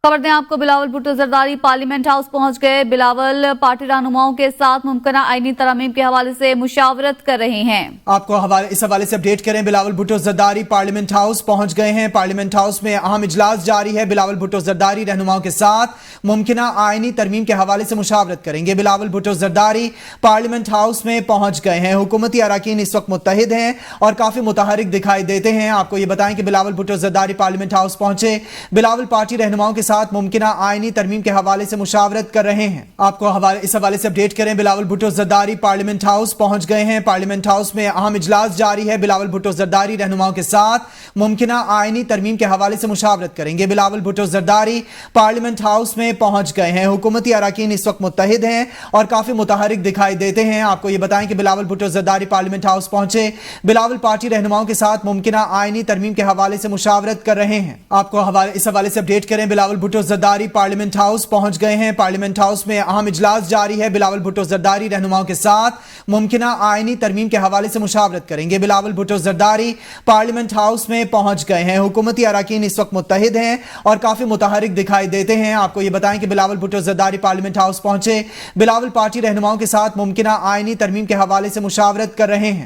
खबर दें आपको, बिलावल भुट्टो जरदारी पार्लियामेंट हाउस पहुंच गए। बिलावल पार्टी रहनुमाओं के साथ मुमकिना आईनी तरमीम के हवाले से मुशावरत कर रहे हैं। आपको इस हवाले से अपडेट करें। बिलावल भुट्टो जरदारी पार्लियामेंट हाउस पहुंच गए हैं। पार्लियामेंट हाउस में अहम इजलास जारी है। बिलावल भुट्टो जरदारी रहनुमाओं के साथ मुमकिना आईनी तरमीम के हवाले से मुशावरत करेंगे। बिलावल भुट्टो जरदारी पार्लियामेंट हाउस में पहुंच गए हैं। हुकूमती अरकान इस वक्त मुत्तहिद हैं और काफी मुतहरिक दिखाई देते हैं। आपको ये बताएं कि बिलावल भुट्टो जरदारी पार्लियामेंट हाउस पहुंचे। बिलावल पार्टी रहनुमाओं के साथ मुमकिना आईनी तरमीम के हवाले से मुशावरत कर रहे हैं। आपको इस हवाले से अपडेट करें। बिलावल भुट्टो जरदारी पार्लियामेंट हाउस पहुंच गए हैं। पार्लियामेंट हाउस में अहम इजलास जारी है। बिलावल भुट्टो जरदारी रहनुमाओं के साथ मुमकिना आईनी तरमीम के हवाले से मुशावरत करेंगे। बिलावल भुट्टो जरदारी पार्लियामेंट हाउस में पहुंच गए हैं। हुकूमती अरकान इस वक्त मुत्तहिद हैं और काफी मुतहरिक दिखाई देते हैं। आपको ये बताएं कि बिलावल भुट्टो जरदारी पार्लियामेंट हाउस पहुंचे। बिलावल पार्टी रहनुमाओं के साथ मुमकिना आईनी तरमीम के हवाले से मुशावरत कर रहे हैं। आपको इस हवाले से अपडेट करें। बिलावल भुट्टो जरदारी पार्लियामेंट हाउस पहुंच गए हैं। पार्लियामेंट हाउस में अहम इजलास जारी है। बिलावल भुट्टो जरदारी रहनुमाओं के साथ मुमकिना आईनी तरमीम के हवाले से मुशावरत करेंगे। बिलावल भुट्टो जरदारी पार्लियामेंट हाउस में पहुंच गए हैं। हुकूमती अरकान इस वक्त मुत्तहिद हैं और काफी मुतहरिक दिखाई देते हैं। आपको ये बताएं कि बिलावल भुट्टो जरदारी पार्लियामेंट हाउस पहुंचे। बिलावल पार्टी रहनुमाओं के साथ मुमकिना आईनी तरमीम के हवाले से मुशावरत कर रहे हैं।